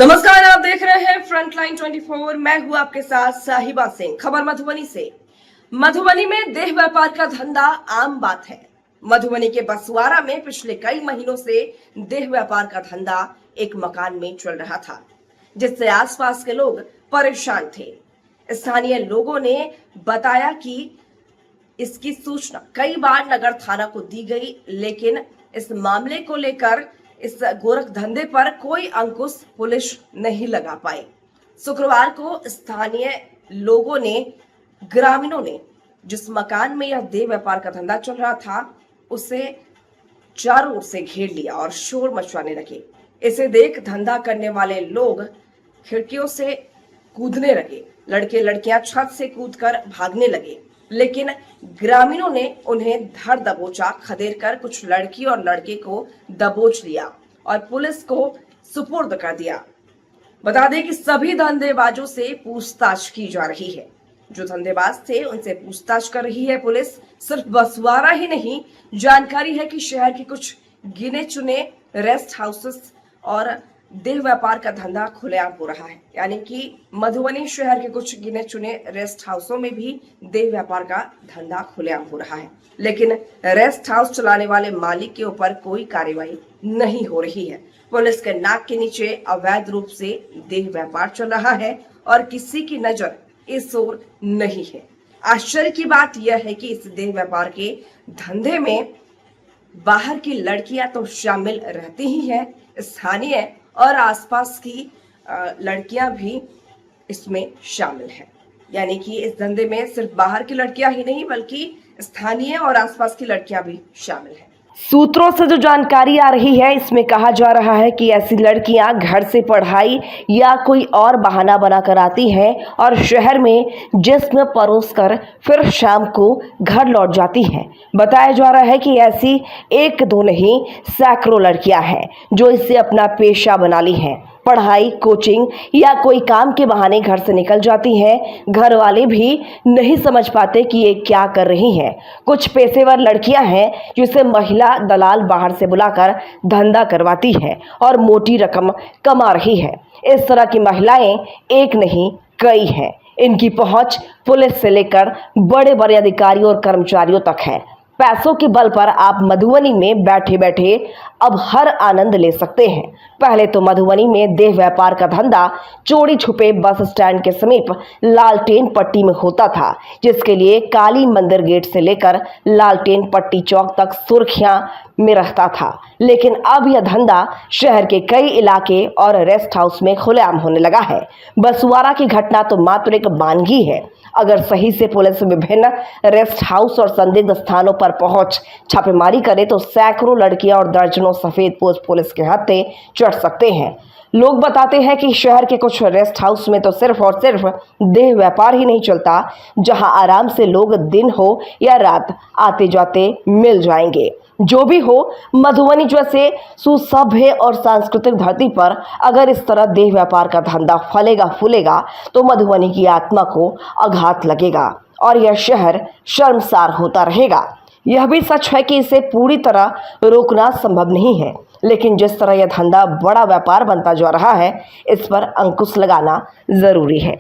नमस्कार, आप देख रहे हैं फ्रंटलाइन 24। मैं हूं आपके साथ साहिबा सिंह। खबर मधुबनी से। मधुबनी में देह व्यापार का धंधा आम बात है। मधुबनी के बसवाड़ा में पिछले कई महीनों से देह व्यापार का धंधा एक मकान में चल रहा था, जिससे आसपास के लोग परेशान थे। स्थानीय लोगों ने बताया कि इसकी सूचना कई बार नगर थाना को दी गई, लेकिन इस मामले को लेकर इस गोरख धंधे पर कोई अंकुश पुलिस नहीं लगा पाई। शुक्रवार को स्थानीय लोगों ने, ग्रामीणों ने जिस मकान में यह देह व्यापार का धंधा चल रहा था, उसे चारों ओर से घेर लिया और शोर मचवाने लगे। इसे देख धंधा करने वाले लोग खिड़कियों से कूदने लगे। लड़के लड़कियां छत से कूदकर भागने लगे, लेकिन ग्रामीणों ने उन्हें धर दबोचा। खदेड़ कर कुछ लड़की और लड़के को दबोच लिया और पुलिस को सुपुर्द कर दिया। बता दें कि सभी धंधेबाजों से पूछताछ की जा रही है। जो धंधेबाज थे उनसे पूछताछ कर रही है पुलिस। सिर्फ बसवाड़ा ही नहीं, जानकारी है कि शहर के कुछ गिने चुने रेस्ट हाउसेस और देह व्यापार का धंधा खुलेआम हो रहा है। यानी कि मधुबनी शहर के कुछ गिने चुने रेस्ट हाउसों में भी देह व्यापार का धंधा खुलेआम हो रहा है, लेकिन रेस्ट हाउस चलाने वाले मालिक के ऊपर कोई कार्रवाई नहीं हो रही है। पुलिस के नाक के नीचे अवैध रूप से देह व्यापार चल रहा है और किसी की नजर इस ओर नहीं है। आश्चर्य की बात यह है कि इस देह व्यापार के धंधे में बाहर की लड़कियां तो शामिल रहती ही हैं, स्थानीय और आसपास की लड़कियां भी इसमें शामिल हैं। यानी कि इस धंधे में सिर्फ बाहर की लड़कियां ही नहीं, बल्कि स्थानीय और आसपास की लड़कियां भी शामिल हैं। सूत्रों से जो जानकारी आ रही है, इसमें कहा जा रहा है कि ऐसी लड़कियां घर से पढ़ाई या कोई और बहाना बनाकर आती हैं और शहर में जिस्म परोस कर फिर शाम को घर लौट जाती हैं। बताया जा रहा है कि ऐसी एक दो नहीं, सैकड़ों लड़कियां हैं जो इसे अपना पेशा बना ली हैं। पढ़ाई, कोचिंग या कोई काम के बहाने घर से निकल जाती हैं। घर वाले भी नहीं समझ पाते कि ये क्या कर रही हैं। कुछ पेशेवर लड़कियां हैं जिसे महिला दलाल बाहर से बुलाकर धंधा करवाती हैं और मोटी रकम कमा रही है। इस तरह की महिलाएं एक नहीं, कई हैं। इनकी पहुंच पुलिस से लेकर बड़े बड़े अधिकारियों और कर्मचारियों तक है। पैसों के बल पर आप मधुबनी में बैठे बैठे अब हर आनंद ले सकते हैं। पहले तो मधुबनी में देह व्यापार का धंधा चोरी छुपे बस स्टैंड के समीप लालटेन पट्टी में होता था, जिसके लिए काली मंदिर गेट से लेकर लालटेन पट्टी चौक तक सुर्खियां में रहता था। लेकिन अब यह धंधा शहर के कई इलाके और रेस्ट हाउस में खुलेआम होने लगा है। बसवाड़ा की घटना तो मात्र एक मानगी है। अगर सही से पुलिस विभिन्न रेस्ट हाउस और संदिग्ध स्थानों पर पहुंच छापेमारी करे तो सैकड़ों लड़कियां और दर्जनों सफेद पोश पुलिस के हत्थे चढ़ सकते हैं। लोग बताते हैं कि शहर के कुछ रेस्ट हाउस में तो सिर्फ और सिर्फ देह व्यापार ही नहीं चलता, जहां आराम से लोग दिन हो या रात आते जाते मिल जाएंगे। जो भी हो, मधुबनी जैसे सुसभ्य और सांस्कृतिक धरती पर अगर इस तरह देह व्यापार का धंधा फलेगा फूलेगा तो मधुबनी की आत्मा को आघात लगेगा और यह शहर शर्मसार होता रहेगा। यह भी सच है कि इसे पूरी तरह रोकना संभव नहीं है, लेकिन जिस तरह यह धंधा बड़ा व्यापार बनता जा रहा है, इस पर अंकुश लगाना जरूरी है।